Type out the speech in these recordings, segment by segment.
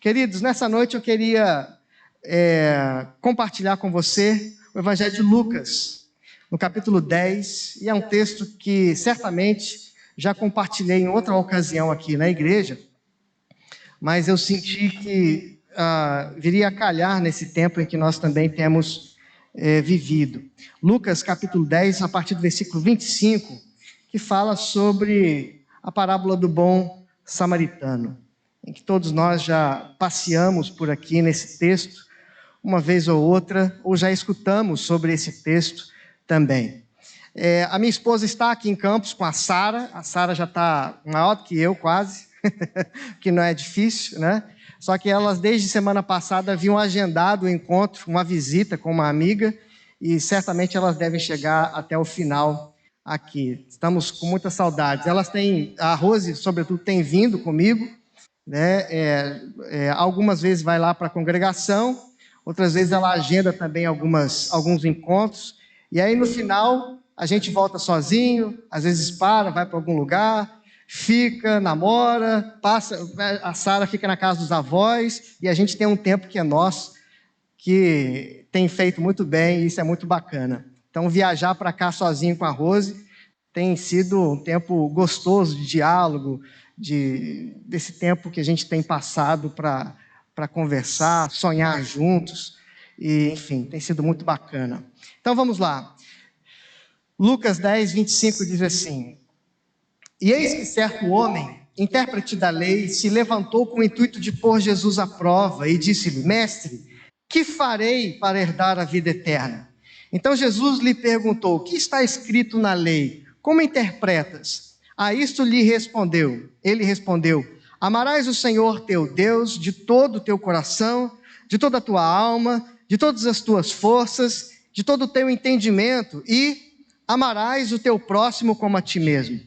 Queridos, nessa noite eu queria compartilhar com você o Evangelho de Lucas, no capítulo 10, e é um texto que certamente já compartilhei em outra ocasião aqui na igreja, mas eu senti que viria a calhar nesse tempo em que nós também temos vivido. Lucas capítulo 10, a partir do versículo 25, que fala sobre a parábola do bom samaritano, em que todos nós já passeamos por aqui nesse texto, uma vez ou outra, ou já escutamos sobre esse texto também. A minha esposa está aqui em Campos com a Sara já está maior do que eu quase, que não é difícil, né? Só que elas desde semana passada haviam agendado um encontro, uma visita com uma amiga, e certamente elas devem chegar até o final aqui. Estamos com muitas saudades. Elas têm, a Rose, sobretudo, tem vindo comigo, né? Algumas vezes vai lá para a congregação, outras vezes ela agenda também alguns encontros, e aí no final a gente volta sozinho, às vezes vai para algum lugar, fica, namora, passa, a Sara fica na casa dos avós, e a gente tem um tempo que é nosso, que tem feito muito bem, e isso é muito bacana. Então, viajar para cá sozinho com a Rose tem sido um tempo gostoso de diálogo, desse tempo que a gente tem passado para conversar, sonhar juntos, e enfim, tem sido muito bacana. Então, vamos lá. Lucas 10, 25 diz assim: E eis que certo homem, intérprete da lei, se levantou com o intuito de pôr Jesus à prova e disse-lhe: Mestre, que farei para herdar a vida eterna? Então Jesus lhe perguntou: O que está escrito na lei? Como interpretas? A isto lhe respondeu. Ele respondeu: Amarás o Senhor teu Deus de todo o teu coração, de toda a tua alma, de todas as tuas forças, de todo o teu entendimento, e amarás o teu próximo como a ti mesmo.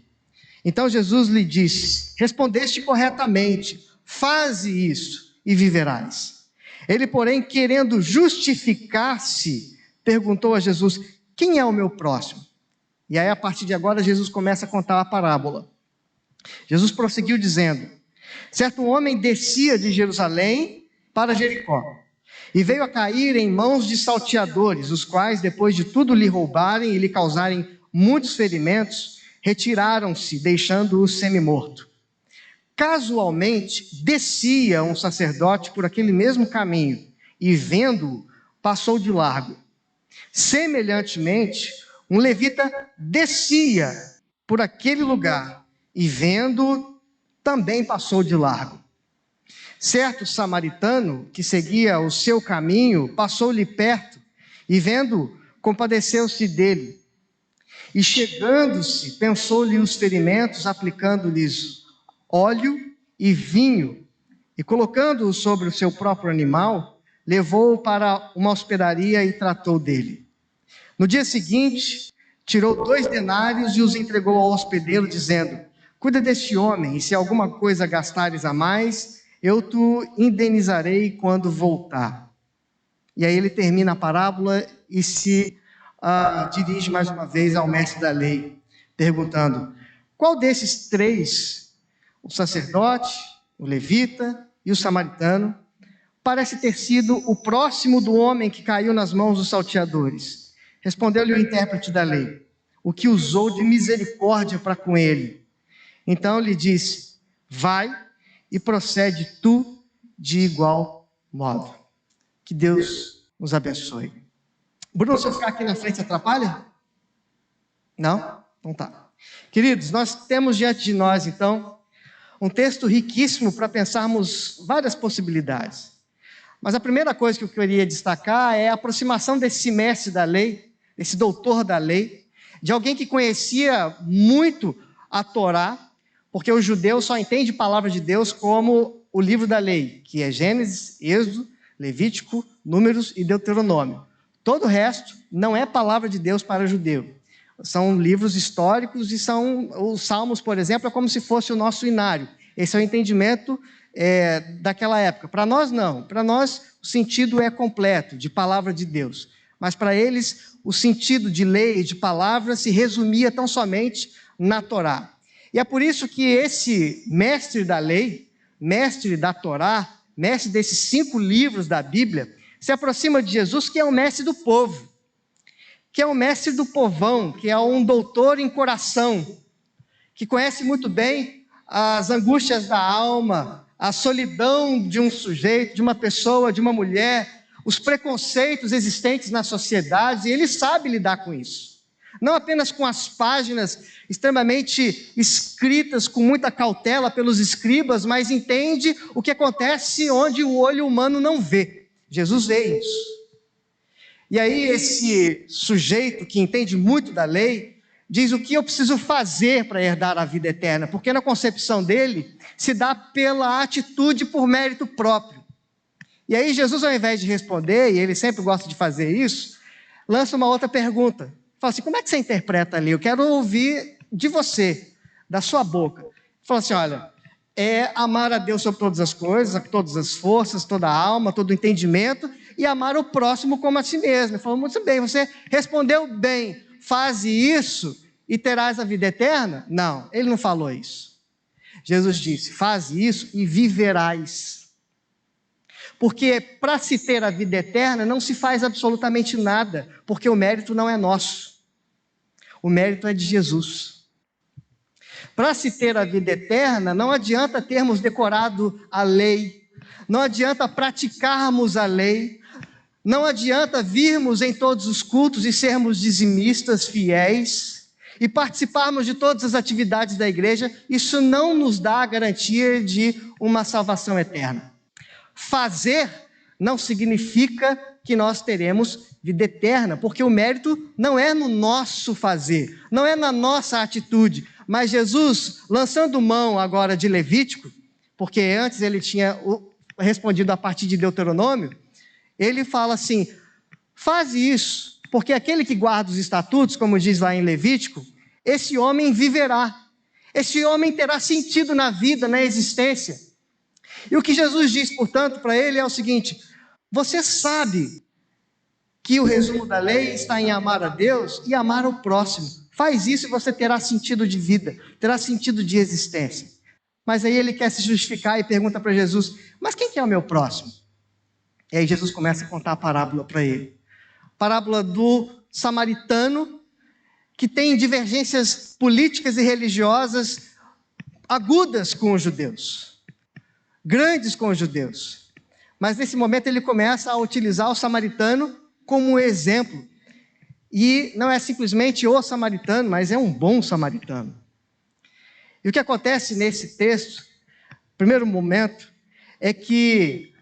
Então Jesus lhe disse: Respondeste corretamente, faze isso e viverás. Ele, porém, querendo justificar-se, perguntou a Jesus: Quem é o meu próximo? E aí, a partir de agora, Jesus começa a contar a parábola. Jesus prosseguiu dizendo: Certo homem descia de Jerusalém para Jericó, e veio a cair em mãos de salteadores, os quais, depois de tudo lhe roubarem e lhe causarem muitos ferimentos, retiraram-se, deixando-o semi-morto. Casualmente, descia um sacerdote por aquele mesmo caminho, e vendo-o, passou de largo. Semelhantemente, um levita descia por aquele lugar, e vendo-o, também passou de largo. Certo samaritano, que seguia o seu caminho, passou-lhe perto, e vendo-o, compadeceu-se dele. E chegando-se, pensou-lhe os ferimentos, aplicando-lhes óleo e vinho, e colocando-o sobre o seu próprio animal, levou-o para uma hospedaria e tratou dele. No dia seguinte, tirou 2 denários e os entregou ao hospedeiro, dizendo: Cuida deste homem, e se alguma coisa gastares a mais, eu te indenizarei quando voltar. E aí ele termina a parábola e se dirige mais uma vez ao mestre da lei, perguntando: Qual desses 3, o sacerdote, o levita e o samaritano, parece ter sido o próximo do homem que caiu nas mãos dos salteadores? Respondeu-lhe o intérprete da lei: O que usou de misericórdia para com ele. Então lhe disse: Vai e procede tu de igual modo. Que Deus nos abençoe. Bruno, se eu ficar aqui na frente, atrapalha? Não? Então tá. Queridos, nós temos diante de nós, então, um texto riquíssimo para pensarmos várias possibilidades. Mas a primeira coisa que eu queria destacar é a aproximação desse mestre da lei, desse doutor da lei, de alguém que conhecia muito a Torá, porque o judeu só entende a palavra de Deus como o livro da lei, que é Gênesis, Êxodo, Levítico, Números e Deuteronômio. Todo o resto não é palavra de Deus para o judeu. São livros históricos e são os Salmos, por exemplo, é como se fosse o nosso inário. Esse é o entendimento daquela época. Para nós, não. Para nós, o sentido é completo, de palavra de Deus. Mas para eles, o sentido de lei, de palavra, se resumia tão somente na Torá. E é por isso que esse mestre da lei, mestre da Torá, mestre desses 5 livros da Bíblia, se aproxima de Jesus, que é o mestre do povo, que é o mestre do povão, que é um doutor em coração, que conhece muito bem as angústias da alma, a solidão de um sujeito, de uma pessoa, de uma mulher, os preconceitos existentes na sociedade, e ele sabe lidar com isso. Não apenas com as páginas extremamente escritas com muita cautela pelos escribas, mas entende o que acontece onde o olho humano não vê. Jesus vê isso. E aí esse sujeito que entende muito da lei, diz o que eu preciso fazer para herdar a vida eterna, porque na concepção dele, se dá pela atitude por mérito próprio. E aí Jesus, ao invés de responder, e ele sempre gosta de fazer isso, lança uma outra pergunta. Fala assim, como é que você interpreta ali? Eu quero ouvir de você, da sua boca. Fala assim, olha, é amar a Deus sobre todas as coisas, todas as forças, toda a alma, todo o entendimento, e amar o próximo como a si mesmo. Ele falou, muito bem, você respondeu bem, faze isso e terás a vida eterna? Não, ele não falou isso. Jesus disse, faze isso e viverás. Porque para se ter a vida eterna não se faz absolutamente nada, porque o mérito não é nosso. O mérito é de Jesus. Para se ter a vida eterna, não adianta termos decorado a lei, não adianta praticarmos a lei, não adianta virmos em todos os cultos e sermos dizimistas fiéis e participarmos de todas as atividades da igreja, isso não nos dá a garantia de uma salvação eterna. Fazer não significa que nós teremos vida eterna, porque o mérito não é no nosso fazer, não é na nossa atitude, mas Jesus, lançando mão agora de Levítico, porque antes ele tinha respondido a partir de Deuteronômio, ele fala assim, faz isso, porque aquele que guarda os estatutos, como diz lá em Levítico, esse homem viverá, esse homem terá sentido na vida, na existência. E o que Jesus diz, portanto, para ele é o seguinte, você sabe que o resumo da lei está em amar a Deus e amar o próximo. Faz isso e você terá sentido de vida, terá sentido de existência. Mas aí ele quer se justificar e pergunta para Jesus, mas quem que é o meu próximo? E aí Jesus começa a contar a parábola para ele. Parábola do samaritano, que tem divergências políticas e religiosas agudas com os judeus, grandes com os judeus. Mas nesse momento ele começa a utilizar o samaritano como exemplo. E não é simplesmente o samaritano, mas é um bom samaritano. E o que acontece nesse texto, primeiro momento, é que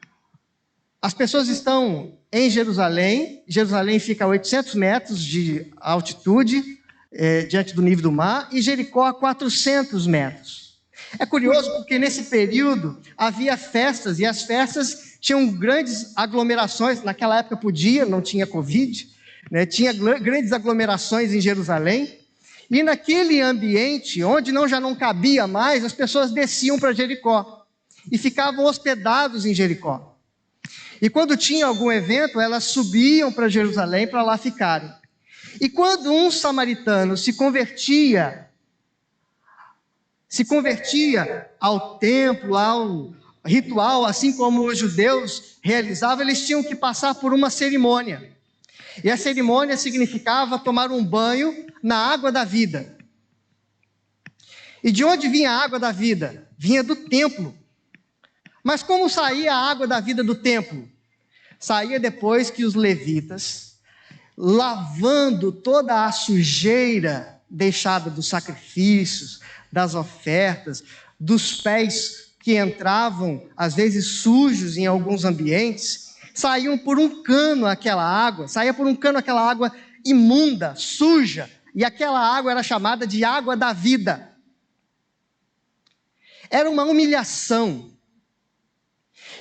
as pessoas estão em Jerusalém. Jerusalém fica a 800 metros de altitude, diante do nível do mar, e Jericó a 400 metros. É curioso porque nesse período havia festas, e as festas tinham grandes aglomerações. Naquela época podia, não tinha Covid, né? Tinha grandes aglomerações em Jerusalém. E naquele ambiente, onde já não cabia mais, as pessoas desciam para Jericó e ficavam hospedados em Jericó. E quando tinha algum evento, elas subiam para Jerusalém para lá ficarem. E quando um samaritano se convertia ao templo, ao ritual, assim como os judeus realizavam, eles tinham que passar por uma cerimônia. E a cerimônia significava tomar um banho na água da vida. E de onde vinha a água da vida? Vinha do templo. Mas como saía a água da vida do templo? Saía depois que os levitas, lavando toda a sujeira deixada dos sacrifícios, das ofertas, dos pés que entravam, às vezes sujos em alguns ambientes, saía por um cano aquela água imunda, suja, e aquela água era chamada de água da vida. Era uma humilhação.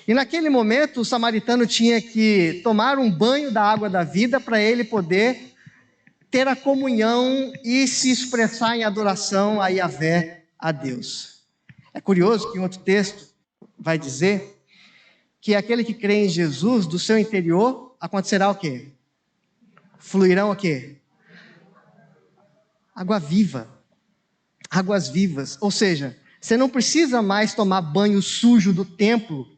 E naquele momento o samaritano tinha que tomar um banho da água da vida para ele poder ter a comunhão e se expressar em adoração a Yahvé, a Deus. É curioso que em outro texto vai dizer que aquele que crê em Jesus, do seu interior, acontecerá o quê? Fluirão o quê? Água viva. Águas vivas. Ou seja, você não precisa mais tomar banho sujo do templo,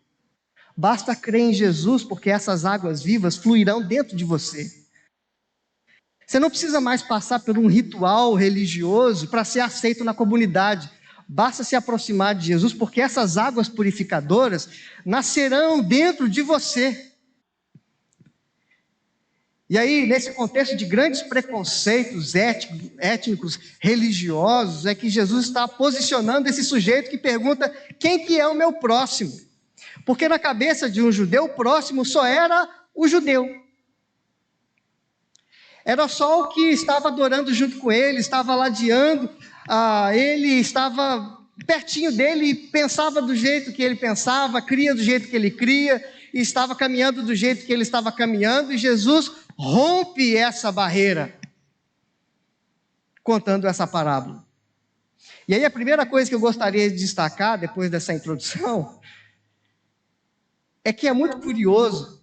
Basta crer em Jesus, porque essas águas vivas fluirão dentro de você. Você não precisa mais passar por um ritual religioso para ser aceito na comunidade. Basta se aproximar de Jesus, porque essas águas purificadoras nascerão dentro de você. E aí, nesse contexto de grandes preconceitos étnicos, religiosos, é que Jesus está posicionando esse sujeito que pergunta: quem que é o meu próximo? Porque na cabeça de um judeu, o próximo só era o judeu. Era só o que estava adorando junto com ele, estava ladeando, ele estava pertinho dele e pensava do jeito que ele pensava, cria do jeito que ele cria, e estava caminhando do jeito que ele estava caminhando, e Jesus rompe essa barreira, contando essa parábola. E aí a primeira coisa que eu gostaria de destacar, depois dessa introdução, é que é muito curioso,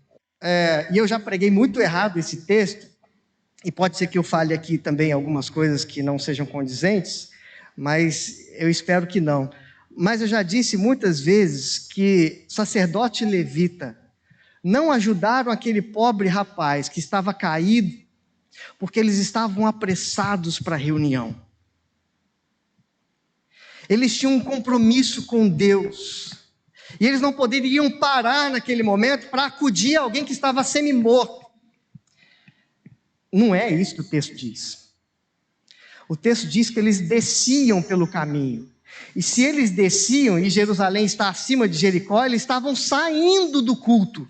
e eu já preguei muito errado esse texto, e pode ser que eu fale aqui também algumas coisas que não sejam condizentes, mas eu espero que não. Mas eu já disse muitas vezes que sacerdote e levita não ajudaram aquele pobre rapaz que estava caído, porque eles estavam apressados para a reunião. Eles tinham um compromisso com Deus, e eles não poderiam parar naquele momento para acudir a alguém que estava semi-morto. Não é isso que o texto diz. O texto diz que eles desciam pelo caminho. E se eles desciam, e Jerusalém está acima de Jericó, eles estavam saindo do culto.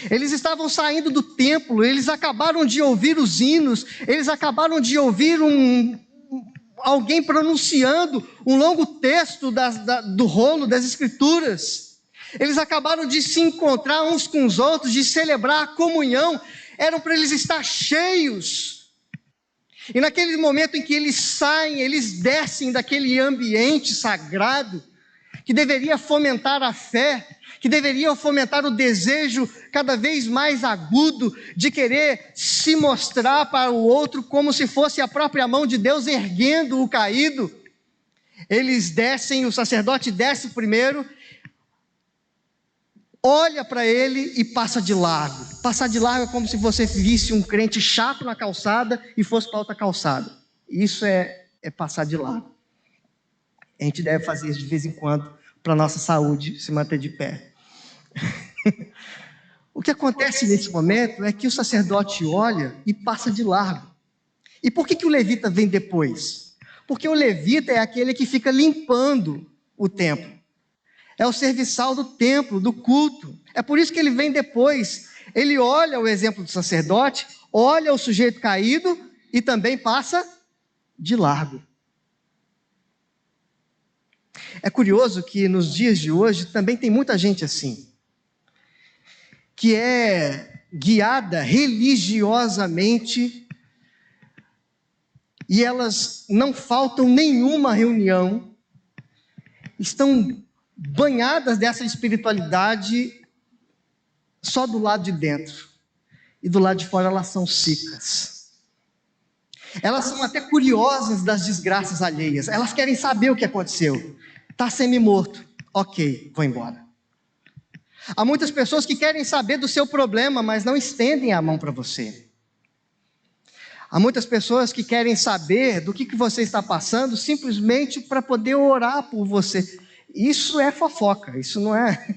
Eles estavam saindo do templo, eles acabaram de ouvir os hinos, eles acabaram de ouvir alguém pronunciando um longo texto do rolo das Escrituras. Eles acabaram de se encontrar uns com os outros, de celebrar a comunhão, eram para eles estar cheios. E naquele momento em que eles saem, eles descem daquele ambiente sagrado, que deveria fomentar a fé, que deveria fomentar o desejo cada vez mais agudo de querer se mostrar para o outro como se fosse a própria mão de Deus erguendo o caído. Eles descem, o sacerdote desce primeiro, olha para ele e passa de largo. Passar de largo é como se você visse um crente chato na calçada e fosse para outra calçada. Isso é passar de largo. A gente deve fazer isso de vez em quando para a nossa saúde se manter de pé. O que acontece nesse momento é que o sacerdote olha e passa de largo. E por que o levita vem depois? Porque o levita é aquele que fica limpando o templo. É o serviçal do templo, do culto. É por isso que ele vem depois. Ele olha o exemplo do sacerdote, olha o sujeito caído e também passa de largo. É curioso que nos dias de hoje também tem muita gente assim, que é guiada religiosamente e elas não faltam nenhuma reunião, estão banhadas dessa espiritualidade só do lado de dentro, e do lado de fora elas são secas. Elas são até curiosas das desgraças alheias, elas querem saber o que aconteceu. Está semi-morto, ok, vou embora. Há muitas pessoas que querem saber do seu problema, mas não estendem a mão para você. Há muitas pessoas que querem saber do que você está passando, simplesmente para poder orar por você. Isso é fofoca, isso não é...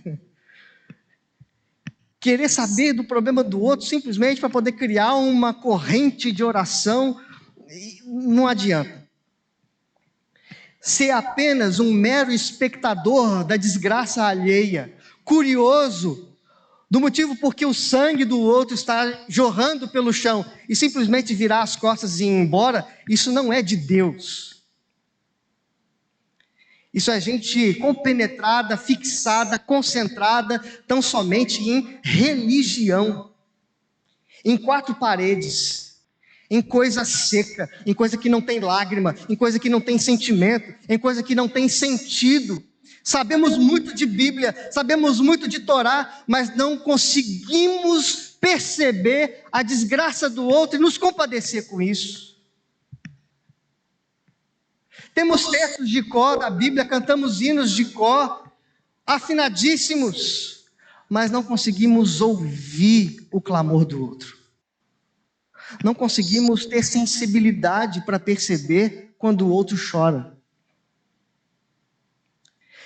Querer saber do problema do outro, simplesmente para poder criar uma corrente de oração, não adianta. Ser apenas um mero espectador da desgraça alheia, curioso do motivo porque o sangue do outro está jorrando pelo chão e simplesmente virar as costas e ir embora, isso não é de Deus. Isso é gente compenetrada, fixada, concentrada tão somente em religião, em quatro paredes, em coisa seca, em coisa que não tem lágrima, em coisa que não tem sentimento, em coisa que não tem sentido. Sabemos muito de Bíblia, sabemos muito de Torá, mas não conseguimos perceber a desgraça do outro e nos compadecer com isso. Temos textos de cor da Bíblia, cantamos hinos de cor, afinadíssimos, mas não conseguimos ouvir o clamor do outro. Não conseguimos ter sensibilidade para perceber quando o outro chora.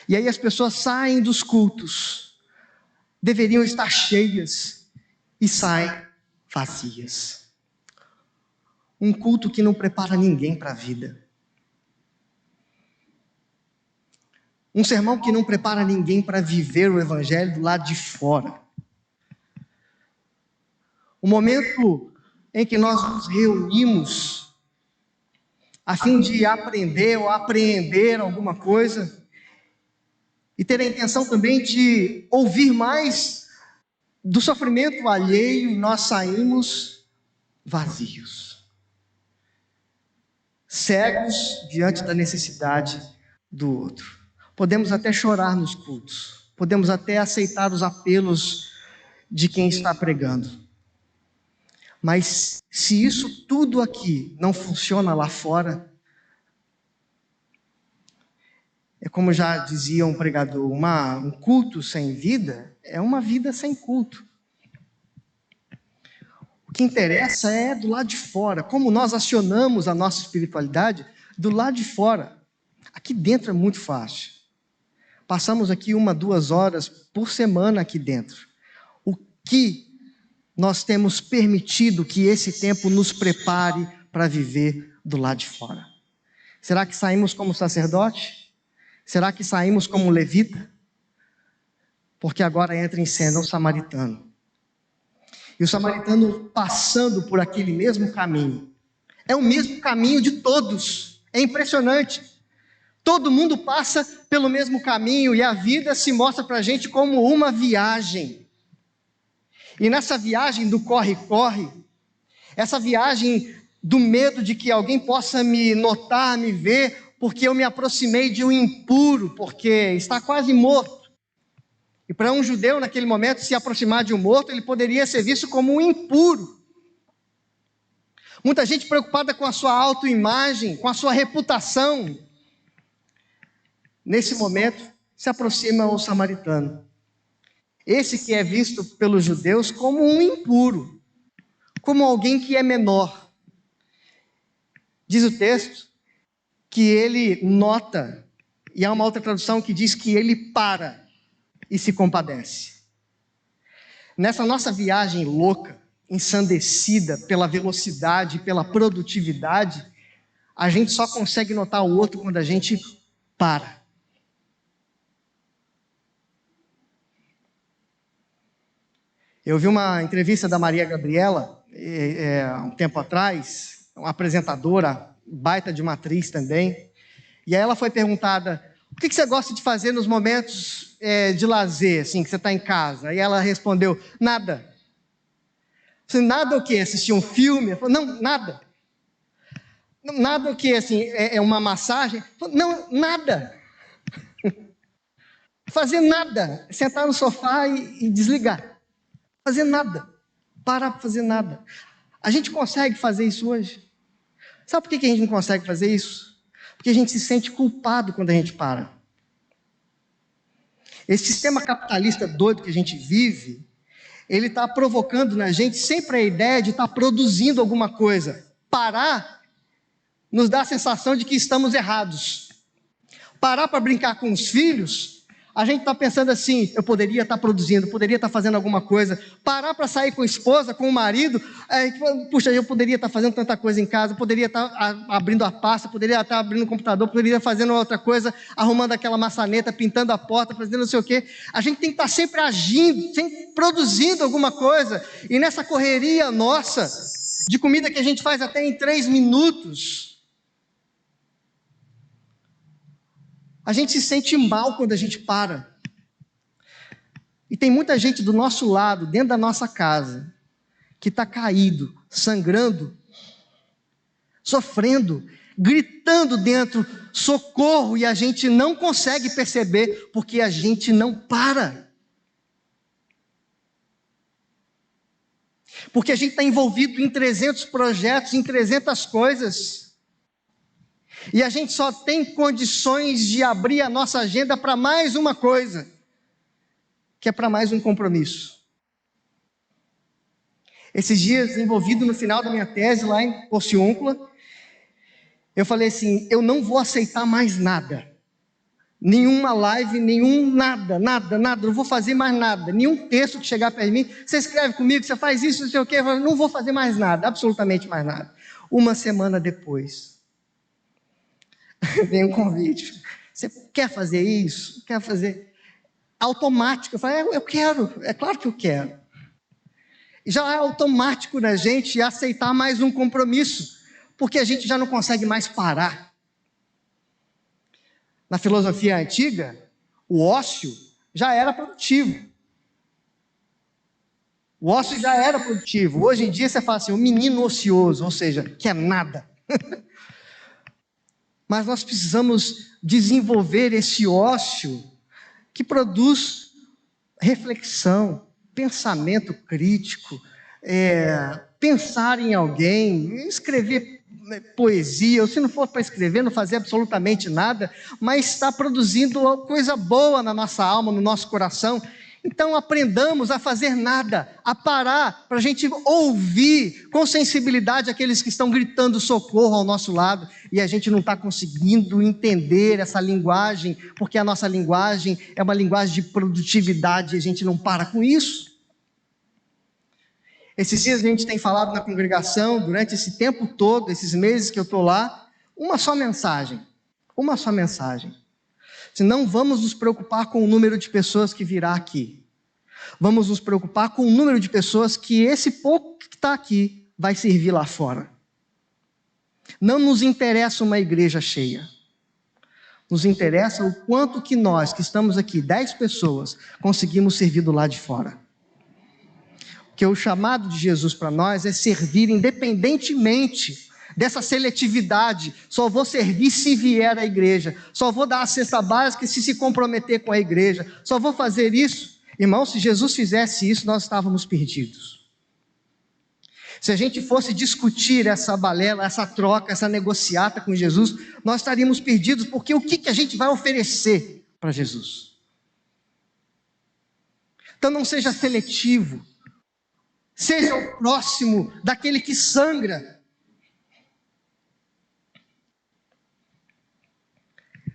E aí as pessoas saem dos cultos, deveriam estar cheias, e saem vazias. Um culto que não prepara ninguém para a vida. Um sermão que não prepara ninguém para viver o evangelho do lado de fora. O momento em que nós nos reunimos a fim de aprender ou apreender alguma coisa e ter a intenção também de ouvir mais do sofrimento alheio, e nós saímos vazios, cegos diante da necessidade do outro. Podemos até chorar nos cultos, podemos até aceitar os apelos de quem está pregando, mas se isso tudo aqui não funciona lá fora, é como já dizia um pregador, um culto sem vida é uma vida sem culto. O que interessa é do lado de fora, como nós acionamos a nossa espiritualidade do lado de fora. Aqui dentro é muito fácil. Passamos aqui 1-2 horas por semana aqui dentro. O que nós temos permitido que esse tempo nos prepare para viver do lado de fora? Será que saímos como sacerdote? Será que saímos como levita? Porque agora entra em cena o samaritano. E o samaritano passando por aquele mesmo caminho. É o mesmo caminho de todos. É impressionante. Todo mundo passa pelo mesmo caminho e a vida se mostra para a gente como uma viagem. E nessa viagem do corre-corre, essa viagem do medo de que alguém possa me notar, me ver, porque eu me aproximei de um impuro, porque está quase morto. E para um judeu, naquele momento, se aproximar de um morto, ele poderia ser visto como um impuro. Muita gente preocupada com a sua autoimagem, com a sua reputação. Nesse momento, se aproxima o samaritano. Esse que é visto pelos judeus como um impuro, como alguém que é menor. Diz o texto que ele nota, e há uma outra tradução que diz que ele para e se compadece. Nessa nossa viagem louca, ensandecida pela velocidade, pela produtividade, a gente só consegue notar o outro quando a gente para. Eu vi uma entrevista da Maria Gabriela, um tempo atrás, uma apresentadora, baita de uma atriz também, e aí ela foi perguntada, o que você gosta de fazer nos momentos de lazer, assim, que você está em casa? E ela respondeu, nada. Nada o quê? Assistir um filme? Ela falou, não, nada. Nada o quê? Assim, é uma massagem? Falou, não, nada. Fazer nada. Sentar no sofá e desligar. Fazer nada. Parar para fazer nada. A gente consegue fazer isso hoje? Sabe por que a gente não consegue fazer isso? Porque a gente se sente culpado quando a gente para. Esse sistema capitalista doido que a gente vive, ele está provocando na gente sempre a ideia de estar produzindo alguma coisa. Parar nos dá a sensação de que estamos errados. Parar para brincar com os filhos, a gente está pensando assim, eu poderia estar produzindo, poderia estar fazendo alguma coisa. Parar para sair com a esposa, com o marido, puxa, eu poderia estar fazendo tanta coisa em casa, poderia estar abrindo a pasta, poderia estar abrindo o computador, poderia estar fazendo outra coisa, arrumando aquela maçaneta, pintando a porta, fazendo não sei o quê. A gente tem que estar sempre agindo, sempre produzindo alguma coisa. E nessa correria nossa, de comida que a gente faz até em 3 minutos, a gente se sente mal quando a gente para. E tem muita gente do nosso lado, dentro da nossa casa, que está caído, sangrando, sofrendo, gritando dentro, socorro, e a gente não consegue perceber, porque a gente não para. Porque a gente está envolvido em 300 projetos, em 300 coisas, e a gente só tem condições de abrir a nossa agenda para mais uma coisa. que é para mais um compromisso. Esses dias, envolvido no final da minha tese lá em Porciúncula, eu falei assim, eu não vou aceitar mais nada. Nenhuma live, nada, não vou fazer mais nada. Nenhum texto que chegar perto de mim, você escreve comigo, você faz isso, não sei o quê, eu falo, não vou fazer mais nada, absolutamente mais nada. Uma semana depois, vem um convite. Você quer fazer isso? Quer fazer? Automático. Eu falei, eu quero, é claro que eu quero. Já é automático na gente aceitar mais um compromisso, porque a gente já não consegue mais parar. Na filosofia antiga, o ócio já era produtivo. O ócio já era produtivo. Hoje em dia você fala assim, o menino ocioso, ou seja, quer nada. Mas nós precisamos desenvolver esse ócio que produz reflexão, pensamento crítico, pensar em alguém, escrever poesia, ou se não for para escrever, não fazer absolutamente nada, mas está produzindo coisa boa na nossa alma, no nosso coração. Então aprendamos a fazer nada, a parar, para a gente ouvir com sensibilidade aqueles que estão gritando socorro ao nosso lado, e a gente não está conseguindo entender essa linguagem, porque a nossa linguagem é uma linguagem de produtividade, e a gente não para com isso. Esses dias a gente tem falado na congregação, durante esse tempo todo, esses meses que eu estou lá, uma só mensagem. Se não vamos nos preocupar com o número de pessoas que virá aqui. Vamos nos preocupar com o número de pessoas que esse pouco que está aqui vai servir lá fora. Não nos interessa uma igreja cheia. Nos interessa o quanto que nós, que estamos aqui, 10 pessoas, conseguimos servir do lado de fora. Porque o chamado de Jesus para nós é servir independentemente dessa seletividade. Só vou servir se vier à igreja. Só vou dar a cesta básica se comprometer com a igreja. Só vou fazer isso. Irmão, se Jesus fizesse isso, nós estávamos perdidos. Se a gente fosse discutir essa balela, essa troca, essa negociata com Jesus, nós estaríamos perdidos, porque o que a gente vai oferecer para Jesus? Então não seja seletivo. Seja o próximo daquele que sangra.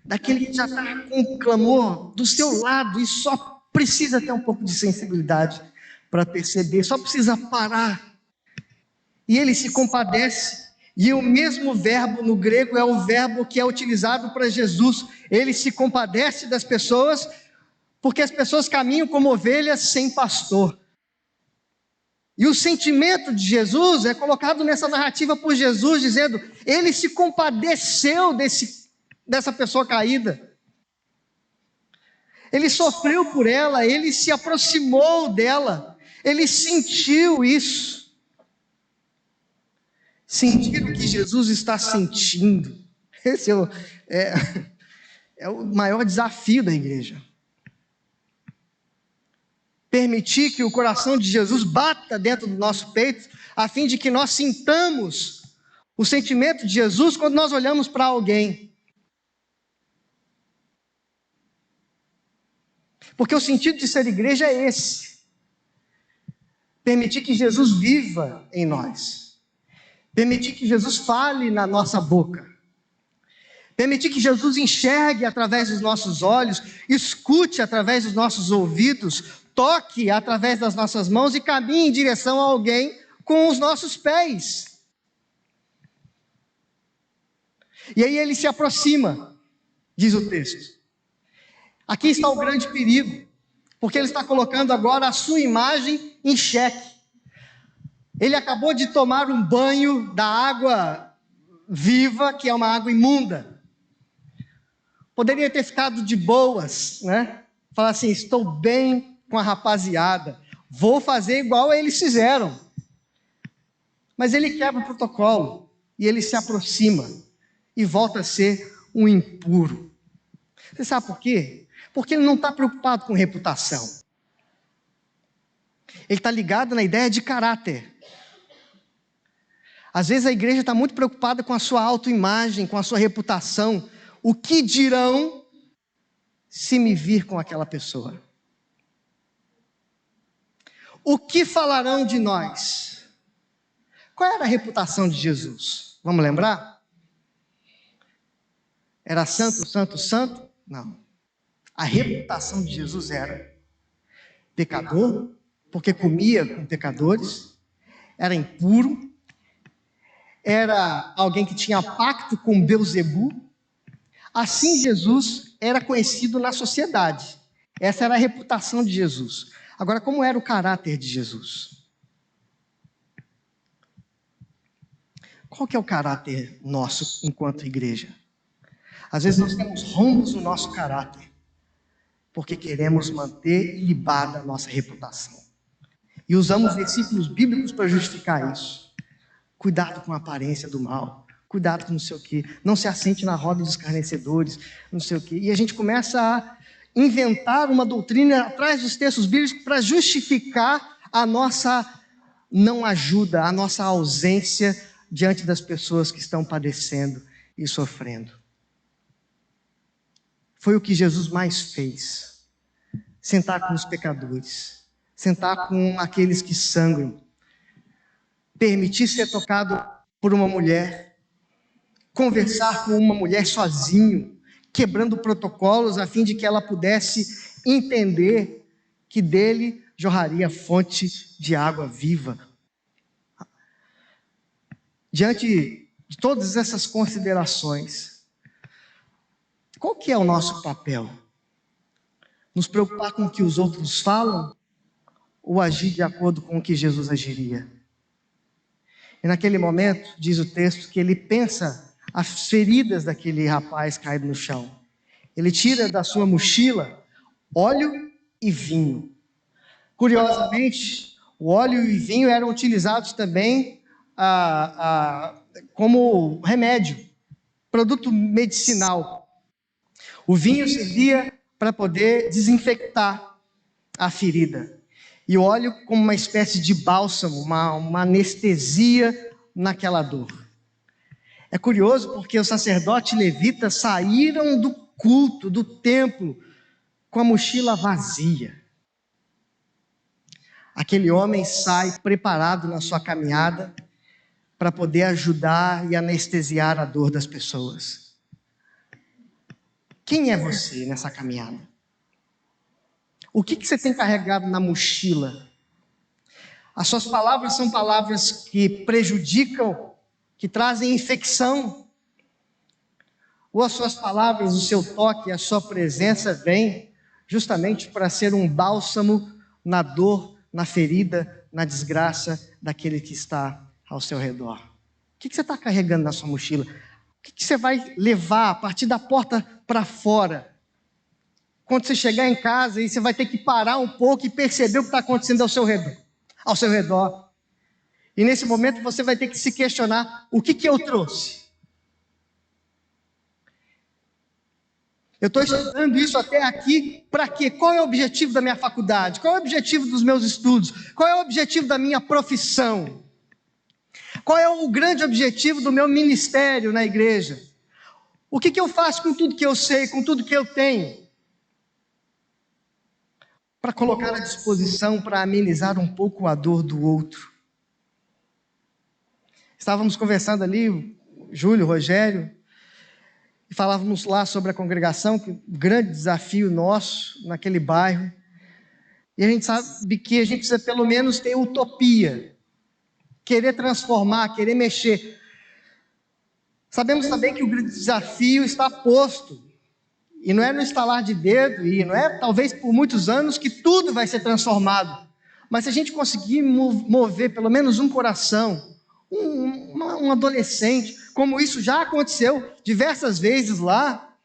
Daquele que já está com o clamor do seu lado e só precisa ter um pouco de sensibilidade para perceber, só precisa parar. E ele se compadece. E o mesmo verbo no grego é o verbo que é utilizado para Jesus. Ele se compadece das pessoas, porque as pessoas caminham como ovelhas sem pastor. E o sentimento de Jesus é colocado nessa narrativa por Jesus, dizendo, ele se compadeceu dessa pessoa caída. Ele sofreu por ela, ele se aproximou dela, ele sentiu isso. Sentir o que Jesus está sentindo. Esse é o maior desafio da igreja. Permitir que o coração de Jesus bata dentro do nosso peito, a fim de que nós sintamos o sentimento de Jesus quando nós olhamos para alguém. Porque o sentido de ser igreja é esse. Permitir que Jesus viva em nós. Permitir que Jesus fale na nossa boca. Permitir que Jesus enxergue através dos nossos olhos, escute através dos nossos ouvidos, toque através das nossas mãos e caminhe em direção a alguém com os nossos pés. E aí ele se aproxima, diz o texto. Aqui está o grande perigo, porque ele está colocando agora a sua imagem em xeque. Ele acabou de tomar um banho da água viva, que é uma água imunda. Poderia ter ficado de boas, né? Falar assim, estou bem com a rapaziada, vou fazer igual eles fizeram. Mas ele quebra o protocolo, e ele se aproxima, e volta a ser um impuro. Você sabe por quê? Porque ele não está preocupado com reputação. Ele está ligado na ideia de caráter. Às vezes a igreja está muito preocupada com a sua autoimagem, com a sua reputação. O que dirão se me vir com aquela pessoa? o que falarão de nós? Qual era a reputação de Jesus? Vamos lembrar? Era santo, santo, santo? Não. A reputação de Jesus era pecador, porque comia com pecadores, era impuro, era alguém que tinha pacto com Beelzebu. Assim Jesus era conhecido na sociedade. Essa era a reputação de Jesus. Agora, como era o caráter de Jesus? Qual que é o caráter nosso enquanto igreja? Às vezes nós temos rombos no nosso caráter, porque queremos manter ilibada a nossa reputação. E usamos versículos bíblicos para justificar isso. Cuidado com a aparência do mal. Cuidado com não sei o quê. Não se assente na roda dos escarnecedores, não sei o quê. E a gente começa a inventar uma doutrina atrás dos textos bíblicos para justificar a nossa não ajuda, a nossa ausência diante das pessoas que estão padecendo e sofrendo. Foi o que Jesus mais fez. Sentar com os pecadores. Sentar com aqueles que sangram. Permitir ser tocado por uma mulher. Conversar com uma mulher sozinho, quebrando protocolos a fim de que ela pudesse entender que dele jorraria fonte de água viva. Diante de todas essas considerações, qual que é o nosso papel? Nos preocupar com o que os outros falam ou agir de acordo com o que Jesus agiria? E naquele momento, diz o texto, que ele pensa as feridas daquele rapaz caído no chão. Ele tira da sua mochila óleo e vinho. Curiosamente, o óleo e vinho eram utilizados também como remédio, produto medicinal. O vinho servia para poder desinfectar a ferida. E o óleo como uma espécie de bálsamo, uma anestesia naquela dor. É curioso porque os sacerdotes levitas saíram do culto, do templo, com a mochila vazia. Aquele homem sai preparado na sua caminhada para poder ajudar e anestesiar a dor das pessoas. Quem é você nessa caminhada? O que você tem carregado na mochila? As suas palavras são palavras que prejudicam, que trazem infecção? Ou as suas palavras, o seu toque, a sua presença vem justamente para ser um bálsamo na dor, na ferida, na desgraça daquele que está ao seu redor? O que você está carregando na sua mochila? O que você vai levar a partir da porta para fora? Quando você chegar em casa, e você vai ter que parar um pouco e perceber o que está acontecendo ao seu redor. E nesse momento você vai ter que se questionar: o que eu trouxe? Eu estou estudando isso até aqui para quê? Qual é o objetivo da minha faculdade? Qual é o objetivo dos meus estudos? Qual é o objetivo da minha profissão? Qual é o grande objetivo do meu ministério na igreja? O que eu faço com tudo que eu sei, com tudo que eu tenho? Para colocar à disposição, para amenizar um pouco a dor do outro. Estávamos conversando ali, Júlio, Rogério, e falávamos lá sobre a congregação, que o grande desafio nosso naquele bairro. E a gente sabe que a gente precisa pelo menos ter utopia, querer transformar, querer mexer. Sabemos também que o grande desafio está posto. E não é no estalar de dedo, e não é talvez por muitos anos que tudo vai ser transformado. Mas se a gente conseguir mover pelo menos um coração, um adolescente, como isso já aconteceu diversas vezes lá.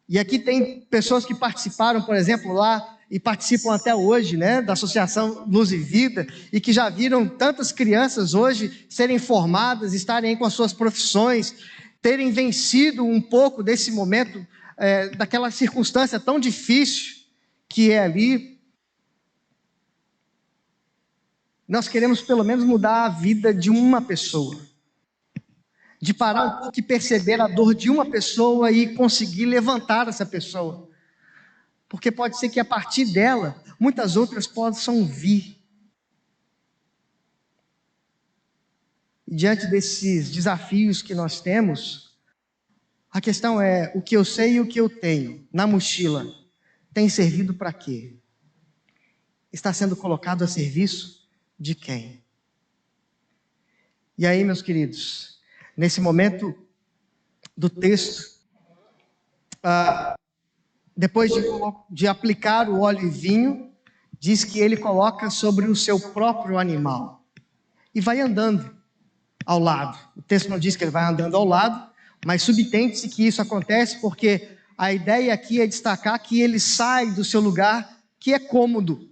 E aqui tem pessoas que participaram, por exemplo, lá, e participam até hoje, né, da Associação Luz e Vida, e que já viram tantas crianças hoje serem formadas, estarem aí com as suas profissões, terem vencido um pouco desse momento, daquela circunstância tão difícil que é ali. Nós queremos pelo menos mudar a vida de uma pessoa, de parar um pouco e perceber a dor de uma pessoa e conseguir levantar essa pessoa. porque pode ser que a partir dela, muitas outras possam vir. E diante desses desafios que nós temos, a questão é, o que eu sei e o que eu tenho na mochila, tem servido para quê? Está sendo colocado a serviço de quem? E aí, meus queridos, nesse momento do texto, depois de aplicar o óleo e vinho, diz que ele coloca sobre o seu próprio animal e vai andando ao lado. O texto não diz que ele vai andando ao lado, mas subentende-se que isso acontece porque a ideia aqui é destacar que ele sai do seu lugar que é cômodo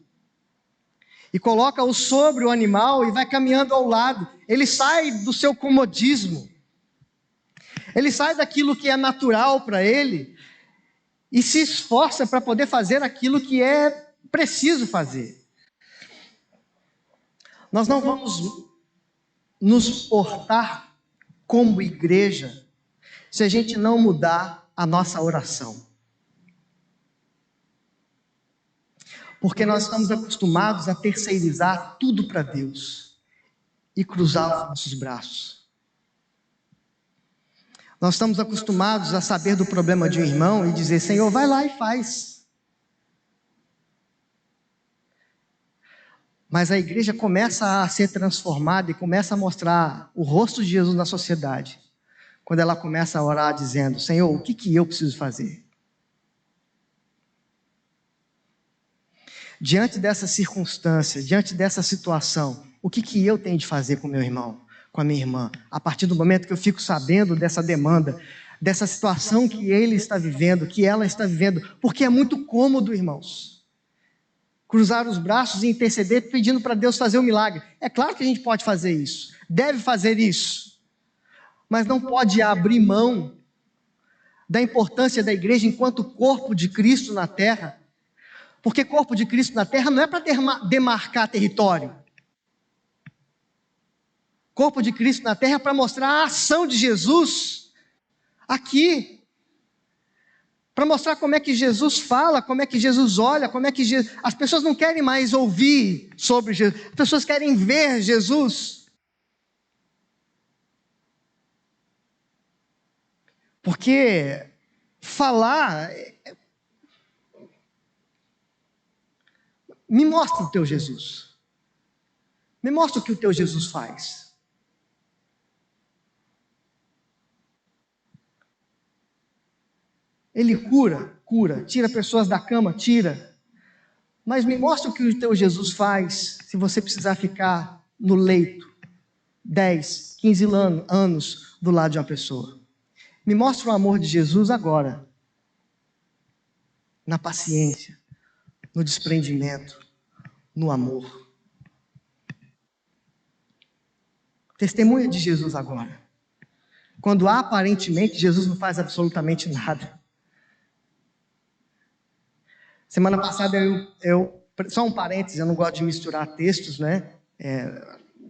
e coloca-o sobre o animal e vai caminhando ao lado. Ele sai do seu comodismo, ele sai daquilo que é natural para ele e se esforça para poder fazer aquilo que é preciso fazer. Nós não vamos nos portar como igreja se a gente não mudar a nossa oração. Porque nós estamos acostumados a terceirizar tudo para Deus e cruzar os nossos braços. Nós estamos acostumados a saber do problema de um irmão e dizer, Senhor, vai lá e faz. Mas a igreja começa a ser transformada e começa a mostrar o rosto de Jesus na sociedade, quando ela começa a orar dizendo, Senhor, o que eu preciso fazer? Diante dessa circunstância, diante dessa situação, o que eu tenho de fazer com o meu irmão, com a minha irmã? A partir do momento que eu fico sabendo dessa demanda, dessa situação que ele está vivendo, que ela está vivendo, porque é muito cômodo, irmãos, cruzar os braços e interceder pedindo para Deus fazer um milagre. É claro que a gente pode fazer isso, deve fazer isso, mas não pode abrir mão da importância da igreja enquanto corpo de Cristo na terra, porque corpo de Cristo na terra não é para demarcar território. Corpo de Cristo na terra é para mostrar a ação de Jesus aqui. Para mostrar como é que Jesus fala, como é que Jesus olha, como é que as pessoas não querem mais ouvir sobre Jesus, as pessoas querem ver Jesus. Porque falar, me mostra o teu Jesus. Me mostra o que o teu Jesus faz. Ele cura, tira pessoas da cama, tira. Mas me mostra o que o teu Jesus faz, se você precisar ficar no leito 10, 15 anos do lado de uma pessoa. Me mostra o amor de Jesus agora, na paciência, no desprendimento, no amor. Testemunha de Jesus agora. Quando aparentemente Jesus não faz absolutamente nada. Semana passada só um parênteses, eu não gosto de misturar textos, né?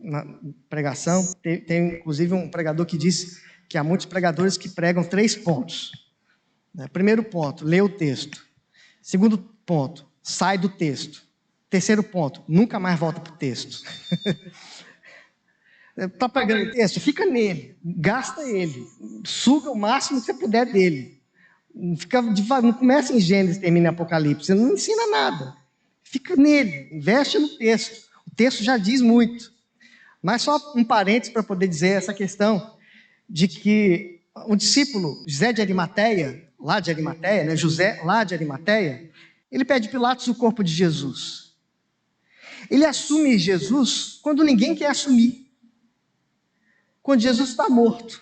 Na pregação, tem inclusive um pregador que disse que há muitos pregadores que pregam 3 pontos. Primeiro ponto, lê o texto. Segundo ponto, sai do texto. Terceiro ponto, nunca mais volta para o texto. Está pregando o texto? Fica nele, gasta ele, suga o máximo que você puder dele. Não começa em Gênesis e termina em Apocalipse, você não ensina nada. Fica nele, investe no texto. O texto já diz muito. Mas só um parênteses para poder dizer essa questão de que um discípulo, José de Arimateia, José lá de Arimateia, ele pede a Pilatos o corpo de Jesus. Ele assume Jesus quando ninguém quer assumir. Quando Jesus está morto,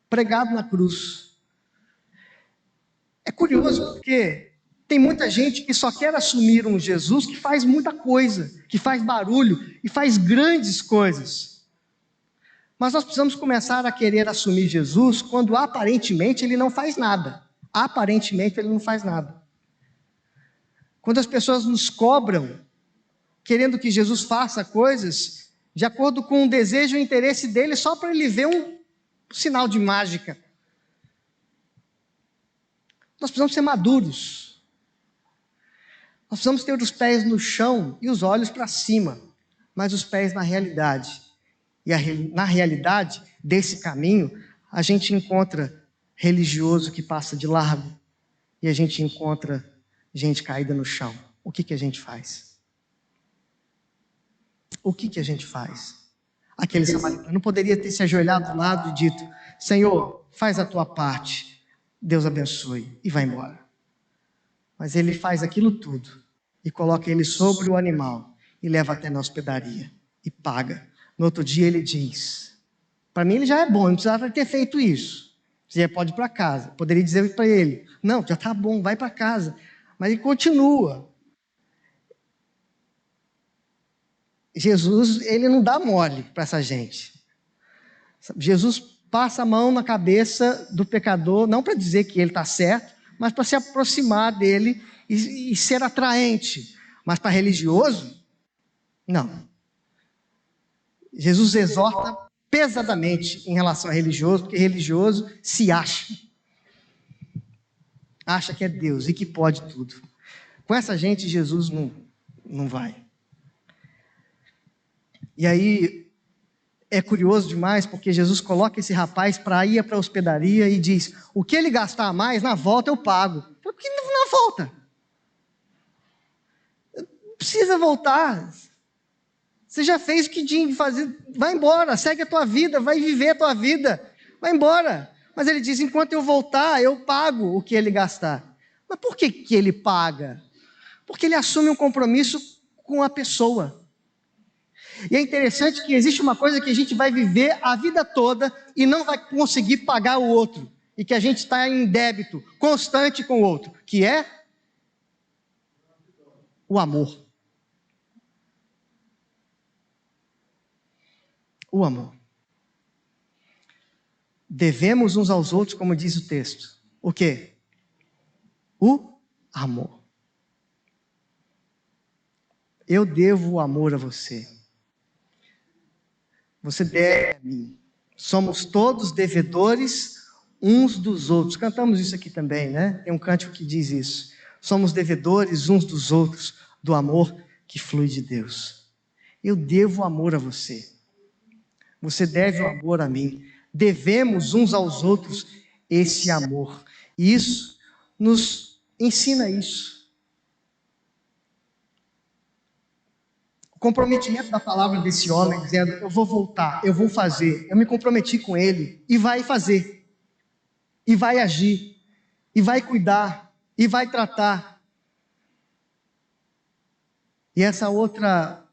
pregado na cruz. É curioso porque tem muita gente que só quer assumir um Jesus que faz muita coisa, que faz barulho e faz grandes coisas. Mas nós precisamos começar a querer assumir Jesus quando aparentemente ele não faz nada. Aparentemente ele não faz nada. Quando as pessoas nos cobram, querendo que Jesus faça coisas de acordo com o desejo e o interesse dele, só para ele ver um sinal de mágica. Nós precisamos ser maduros. Nós precisamos ter os pés no chão e os olhos para cima, mas os pés na realidade. E na realidade desse caminho, a gente encontra religioso que passa de largo e a gente encontra gente caída no chão. O que a gente faz? O que a gente faz? Aquele samaritano poderia ter se ajoelhado do lado e dito: Senhor, faz a tua parte, Deus abençoe, e vai embora. Mas ele faz aquilo tudo e coloca ele sobre o animal e leva até na hospedaria e paga. No outro dia ele diz: para mim ele já é bom, não precisava ter feito isso. Você pode ir para casa. Poderia dizer para ele: não, já está bom, vai para casa. Mas ele continua. Jesus, ele não dá mole para essa gente. Jesus passa a mão na cabeça do pecador, não para dizer que ele está certo, mas para se aproximar dele e ser atraente. Mas para religioso, não. Jesus exorta pesadamente em relação a religioso, porque religioso se acha que é Deus e que pode tudo. Com essa gente, Jesus não vai. E aí, é curioso demais, porque Jesus coloca esse rapaz para ir para a hospedaria e diz: o que ele gastar a mais, na volta eu pago. Por que na volta? Não precisa voltar. Você já fez o que tinha que fazer, vai embora, segue a tua vida, vai viver a tua vida, vai embora. Mas ele diz: enquanto eu voltar, eu pago o que ele gastar. Mas por que ele paga? Porque ele assume um compromisso com a pessoa. E é interessante que existe uma coisa que a gente vai viver a vida toda e não vai conseguir pagar o outro. E que a gente está em débito constante com o outro, que é o amor. O amor. Devemos uns aos outros, como diz o texto. O quê? O amor. Eu devo o amor a você. Você deve a mim. Somos todos devedores uns dos outros. Cantamos isso aqui também, né? Tem um cântico que diz isso. Somos devedores uns dos outros do amor que flui de Deus. Eu devo o amor a você. Você deve o amor a mim. Devemos uns aos outros esse amor. E isso nos ensina isso. O comprometimento da palavra desse homem, dizendo: eu vou voltar, eu vou fazer, eu me comprometi com ele, e vai fazer, e vai agir, e vai cuidar, e vai tratar. E essa outra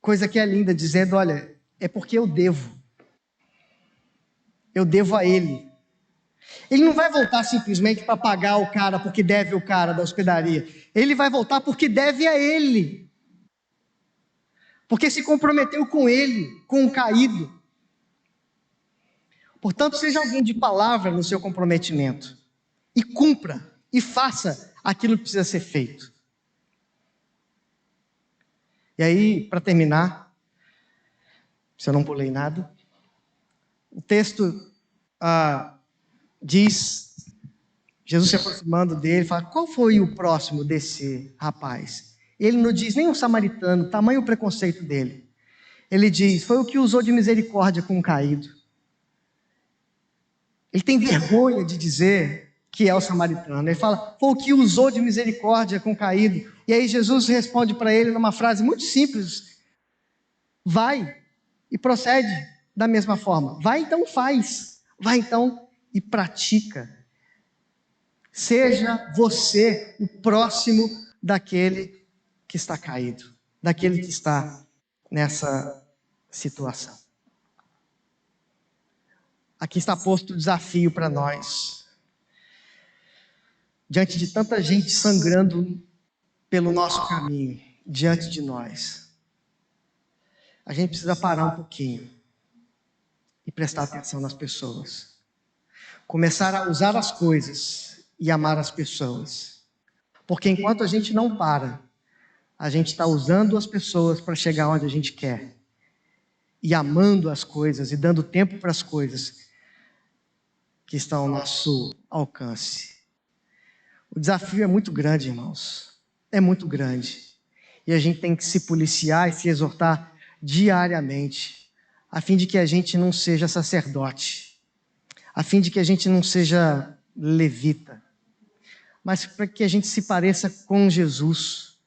coisa que é linda, dizendo: olha, é porque eu devo a ele. Ele não vai voltar simplesmente para pagar o cara porque deve o cara da hospedaria, ele vai voltar porque deve a ele. Porque se comprometeu com ele, com o caído. Portanto, seja alguém de palavra no seu comprometimento. E cumpra, e faça aquilo que precisa ser feito. E aí, para terminar, se eu não pulei nada, o texto diz, Jesus se aproximando dele, fala: qual foi o próximo desse rapaz? Ele não diz nem um samaritano, tamanho o preconceito dele. Ele diz: foi o que usou de misericórdia com o caído. Ele tem vergonha de dizer que é o samaritano. Ele fala: foi o que usou de misericórdia com o caído. E aí Jesus responde para ele numa frase muito simples: vai e procede da mesma forma. Vai então faz. Vai então e pratica. Seja você o próximo daquele que está caído, daquele que está nessa situação. Aqui está posto o desafio para nós. Diante de tanta gente sangrando pelo nosso caminho, diante de nós, a gente precisa parar um pouquinho e prestar atenção nas pessoas. Começar a usar as coisas e amar as pessoas. Porque enquanto a gente não para, a gente está usando as pessoas para chegar onde a gente quer. E amando as coisas e dando tempo para as coisas que estão ao nosso alcance. O desafio é muito grande, irmãos. é muito grande. E a gente tem que se policiar e se exortar diariamente, a fim de que a gente não seja sacerdote, a fim de que a gente não seja levita, mas para que a gente se pareça com Jesus,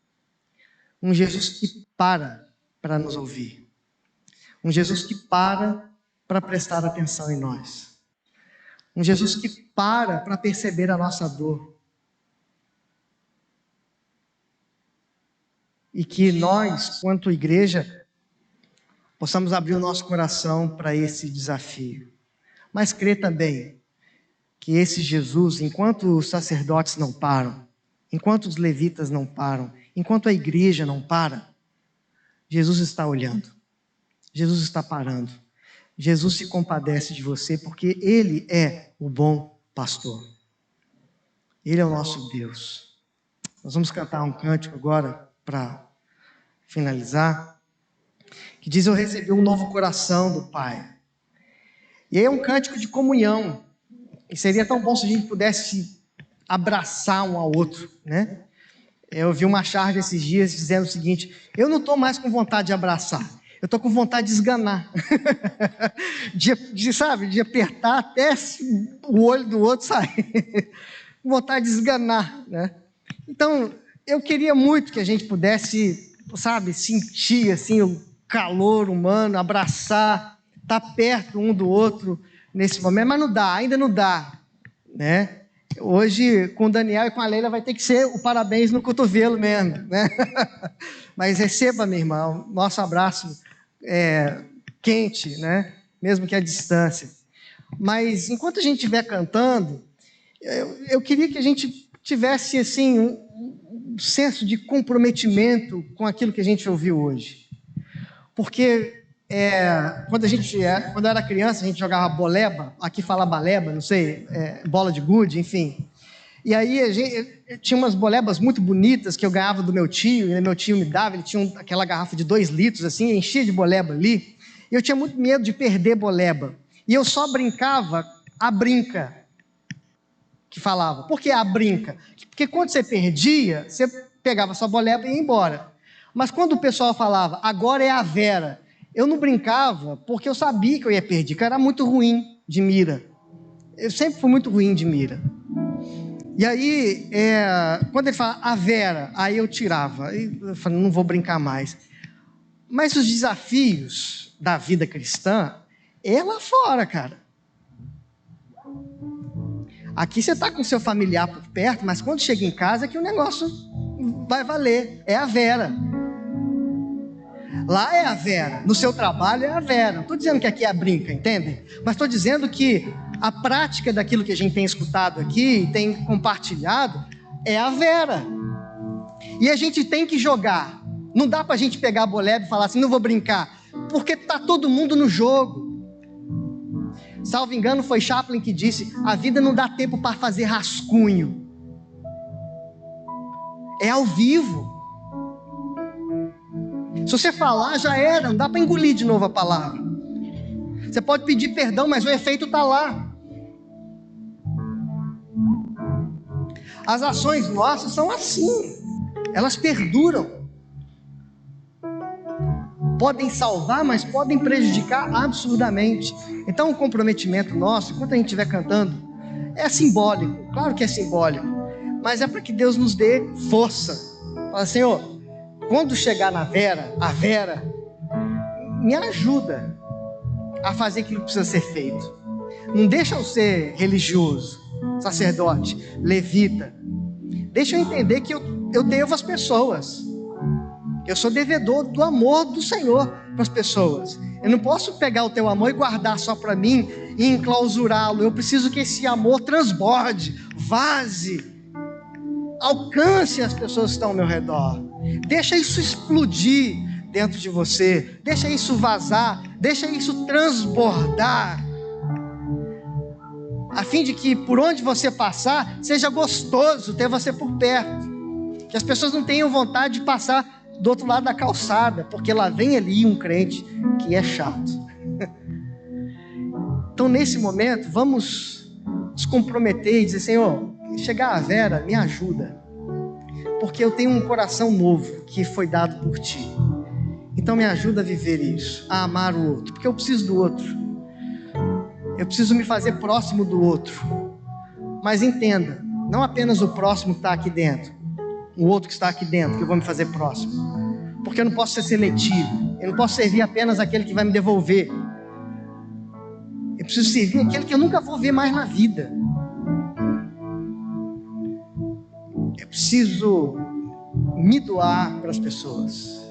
um Jesus que para nos ouvir, um Jesus que para prestar atenção em nós, um Jesus que para perceber a nossa dor, e que nós, quanto igreja, possamos abrir o nosso coração para esse desafio, mas crer também que esse Jesus, enquanto os sacerdotes não param, enquanto os levitas não param, enquanto a igreja não para, Jesus está olhando, Jesus está parando, Jesus se compadece de você, porque Ele é o bom pastor, Ele é o nosso Deus. Nós vamos cantar um cântico agora para finalizar, que diz: eu recebi um novo coração do Pai. E aí é um cântico de comunhão, e seria tão bom se a gente pudesse abraçar um ao outro, né? Eu vi uma charge esses dias dizendo o seguinte: eu não estou mais com vontade de abraçar, eu estou com vontade de esganar, de apertar até o olho do outro sair, com vontade de esganar, né? Então, eu queria muito que a gente pudesse, sentir assim o calor humano, abraçar, estar perto um do outro nesse momento, mas não dá, ainda não dá, né? Hoje, com o Daniel e com a Leila, vai ter que ser o parabéns no cotovelo mesmo, né? Mas receba, meu irmão, nosso abraço quente, né? Mesmo que à distância. Mas, enquanto a gente estiver cantando, eu queria que a gente tivesse, assim, um senso de comprometimento com aquilo que a gente ouviu hoje. Porque quando eu era criança, a gente jogava boleba, aqui fala baleba, não sei, bola de gude, enfim. E aí tinha umas bolebas muito bonitas que eu ganhava do meu tio, e meu tio me dava, ele tinha aquela garrafa de 2 litros, assim, enchia de boleba ali, e eu tinha muito medo de perder boleba. E eu só brincava a brinca, que falava. Por que a brinca? Porque quando você perdia, você pegava sua boleba e ia embora. Mas quando o pessoal falava, agora é a Vera, eu não brincava porque eu sabia que eu ia perder, que eu era muito ruim de mira. Eu sempre fui muito ruim de mira. E aí, quando ele fala a Vera, aí eu tirava. Eu falei, não vou brincar mais. Mas os desafios da vida cristã é lá fora, cara. Aqui você está com seu familiar por perto, mas quando chega em casa é que o negócio vai valer. É a Vera. Lá é a Vera. No seu trabalho é a Vera. Não estou dizendo que aqui é a brinca, entendem? Mas estou dizendo que a prática daquilo que a gente tem escutado aqui, tem compartilhado, é a Vera. E a gente tem que jogar. Não dá para a gente pegar a boleba e falar assim, não vou brincar, porque está todo mundo no jogo. Salvo engano, foi Chaplin que disse, a vida não dá tempo para fazer rascunho. É ao vivo. Se você falar, já era, não dá para engolir de novo a palavra. Você pode pedir perdão, mas o efeito está lá. As ações nossas são assim, elas perduram. Podem salvar, mas podem prejudicar absurdamente. Então o comprometimento nosso, enquanto a gente estiver cantando, é simbólico, claro que é simbólico, mas é para que Deus nos dê força. Fala, Senhor, quando chegar na Vera, a Vera, me ajuda a fazer aquilo que precisa ser feito. Não deixa eu ser religioso, sacerdote, levita. Deixa eu entender que eu devo às pessoas. Eu sou devedor do amor do Senhor para as pessoas. Eu não posso pegar o teu amor e guardar só para mim e enclausurá-lo. Eu preciso que esse amor transborde, vaze, alcance as pessoas que estão ao meu redor. Deixa isso explodir dentro de você. Deixa isso vazar. Deixa isso transbordar. A fim de que por onde você passar, seja gostoso ter você por perto. Que as pessoas não tenham vontade de passar do outro lado da calçada, porque lá vem ali um crente que é chato. Então nesse momento, vamos nos comprometer e dizer, Senhor, chegar a Vera, me ajuda. porque eu tenho um coração novo que foi dado por Ti. Então me ajuda a viver isso, a amar o outro, porque eu preciso do outro. Eu preciso me fazer próximo do outro. Mas entenda, não apenas o próximo que está aqui dentro, o outro que está aqui dentro, que eu vou me fazer próximo. Porque eu não posso ser seletivo. Eu não posso servir apenas aquele que vai me devolver. Eu preciso servir aquele que eu nunca vou ver mais na vida. Eu preciso me doar para as pessoas.